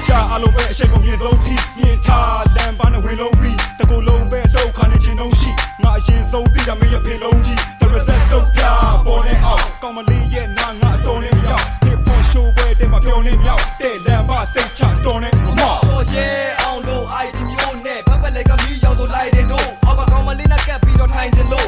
家阿龙贝谁个面လုံးထိမြင်ထားလမ်းပါနဲ့ဝင်လုံးပြီးတကူလုံးပဲဒုက္ခနဲ့ချင်းလုံးရှိငါအရင်ဆုံးသိတာမင်းရဲ့ဖေလုံးကြီး The Reset ဒုက္ခပေါ်နေအောင်ကောင်းမလေးရဲ့နာငါအတော်နဲ့မရောက် Hip Hop Show ပွဲတဲ့မှာပြောနေမြောက်တဲ့လမ်းပါစိတ်ချတော်နဲ့မမောက် အောင်လို့ ID မျိုးနဲ့ဘက်ဘက်လည်းကမီးရောက်တော့လိုက်တယ်တို့အောက်ကကောင်းမလေးနဲ့ကပ်ပြီးတော့ထိုင်တယ်လို့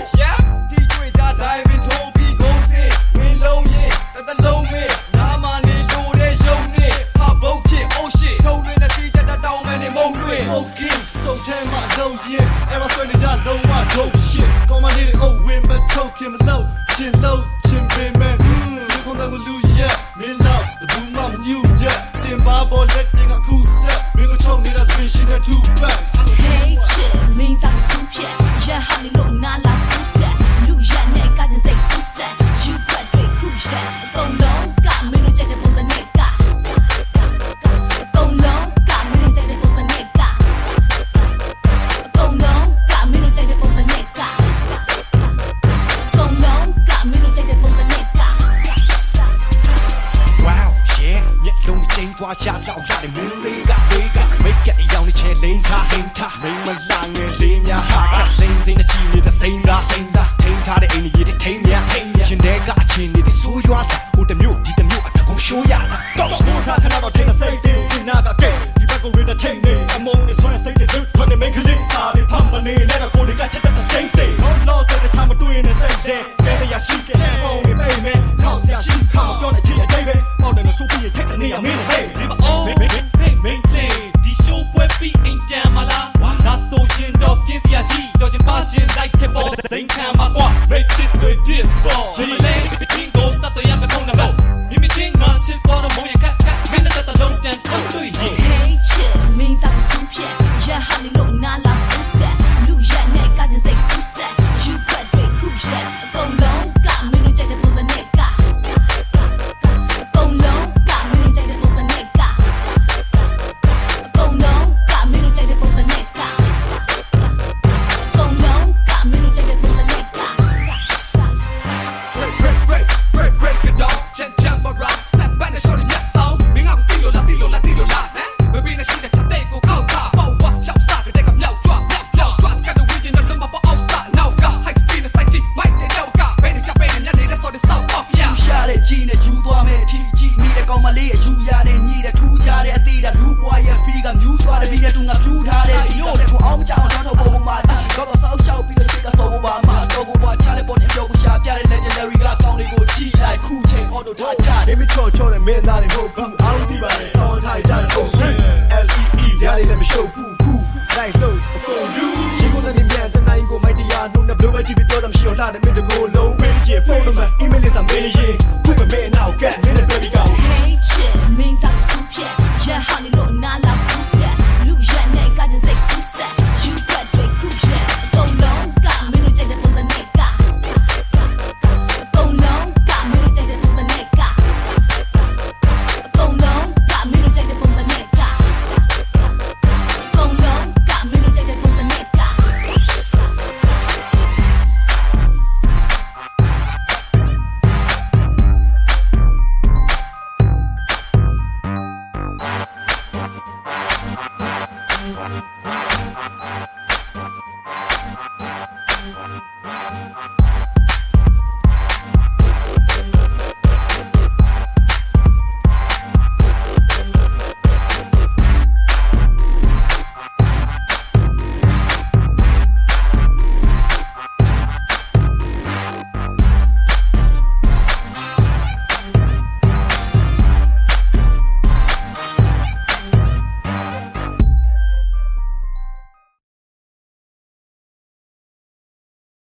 တီကျွေကြတိုင်းဝင်ထိုးပြီးကုန်စင်ဝင်းလုံးရင်တလုံးမင်းနာမနေလို့တဲ့ရုံနဲ့ဖဘုတ်ဖြစ် oh shit ထုံရင်းနဲ့စီးချက်တောင်းမယ်နေမုံတွင် Smoking စုံထဲမှာလုံးရင်အဲ့မှာဆွဲနေကြလုံးဝ dope shit ကောင်းမလေးတွေ oh win but token မလို့ချင်းလို့ချင်းပင်မဲ့ဒီခုနကလူရဲ့မင်းတော့ဘူးမှမညူတဲ့တင်ပါပေါ်လက်တွေကခုဆက်မင်းကိုချုံနေတာ spin နဲ့ two back Hey chick မင်းစားကူပြက်ရဟန်းလို့နားလာကူပြက်လူရနဲ့ကကြစိတ်ကူဆက် you got great cool shit အကုန်လုံးကမင်းတို့ကြတဲ့ပုံစံနဲ့ကအကုန်လုံးကမင်းတို့ကြတဲ့ပုံစံနဲ့ကအကုန်လုံးကမင်းတို့ကြတဲ့ပုံစံနဲ့ကအကုန်လုံးကမင်းတို့ကြတဲ့ပုံစံနဲ့က Wow yeah မျက်လုံးချင်းသွားချလောက်ရတဲ့မင်းလေးကမိတ်ကက်ရောင်နဲ့ချဲလိန်ထားမိန်မလာငယ်လေးများဟာစိမ့်နဲ့ချီနေတဲ့စိမ့်သားထိန်းထားတဲ့အိမ်ကြီးတွေထိန်းများရှင်တဲ့ကအချင်းတွေဆိုးရွားတာဟိုတမျိုးဒီတမျိုးအတကုံရှိုးရတာတော့ဘိုးသားခဏတော့ထင်းစိတ်တွေစင်နာကကဲဒီဘက်ကဝေးတဲ့ချိန်တွေအမုံနဲ့ဆွဲစိတ်တွေခွနဲ့မိန်ကလေးစားပြီးဖမ်းမနေနဲ့တော့ကိုတွေကချက်တဲ့ချိန်တွေလောစတဲ့ချမ်းမတွေ့နဲ့တိတ်တဲ့ကဲတရားရှိကဲဖုန်းနဲ့ပိတ်မဲ့ခေါက်ဆရာရှိခါမပြောနဲ့ချစ်အတိတ်ပဲပေါ့တယ်လို့ဆိုပြီးချက်တဲ့နေရမင်းဟေးဒီမအောင်မိန်play ဒီ show ပွဲပြီးအိမ်ပြန်မလားဒါဆိုရင်တော့ပြင်းစရာကြီးတော့ချင်ပါချင်းလိုက်ခဲ့ပေါ်စိန်ခံမှာကွာ make this way get ball ဒီမလေးဒီကိုစတော့ရမယ်ပုံနဲ့မိမိချင်းငါချစ်ပေါ်တော့မုံရကမင်းနဲ့တလုံးပြန်ထပ်တွေ့ရင် Hey chick မင်းစားကူပြက်ရဟန်းလို့နားလာကူပြက်လူရနဲ့ကကြစိတ်ကူဆက် you got great cool shit အကုန်လုံးကမင်းတို့ကြတဲ့ပုံစံနဲ့ကအကုန်လုံးကမင်းတို့ကြတဲ့ပုံစံနဲ့ကအကုန်လုံးကမင်းတို့ကြတဲ့ပုံစံနဲ့ကအကုန်လုံးကမင်းတို့ကြတဲ့ပုံစံနဲ့က break it down jump around snap back and show them yes song မင်းကတီလိုလားဟမ်မပြီးနဲ့ရှိတဲ့ချက်တဲ့ကိုခောက်တာပေါ့ဝါရှောက်စားတဲ့ကမြောက် trust got the weekend လုံးမပေါ် out start now got high speed နဲ့ side check mic တဲ့တော့ကဘယ်နဲ့ချက်ပဲနဲ့ညနေတဲ့ so the stop up yeah ရှာတဲ့ကြီးနဲ့ယူသွားမယ်ထီနေတဲ့ကောင်မလေးအယူရတဲ့ညီတဲ့ထူးကြတဲ့အသေးတာလူပွားရဲ့ fee ကမြူးသွားတဲ့ပြီးတဲ့သူငါပြူးထားတဲ့ဒီတော့ကိုအောင်မချအောင်တော့ပေါ်မှာတော့ဆောက်ရှောက်ပြီးတော့ရှိကဆောပေါ်ပါမှာတော့ကိုပွားချတဲ့ပေါ်နဲ့ပြောကိုရှာပြတဲ့ legendary ကကောင်းလေးကိုကြည့်လိုက်ခုချိန် auto ထားကြ နေမချောတဲ့မင်းသားတွေဟုတ်ဘူးအားလုံးဒီပါနဲ့ဆောင်းထားကြတဲ့ပုံစံ LEE ဇာတ်တွေလည်းမရှုပ်ဘူးလိုက်လို့အကုန်ယူရေကိုတဲ့မြန်တဲ့နိုင်ကိုမိုက်တရားနှုတ်နဲ့ blow ပဲကြည့်ပြီးပြောတာမရှိတော့လှတဲ့မင်းတကိုယ်လုံးပေးချင်ဖုန်းနံပါတ် email လေးစာမေးရင်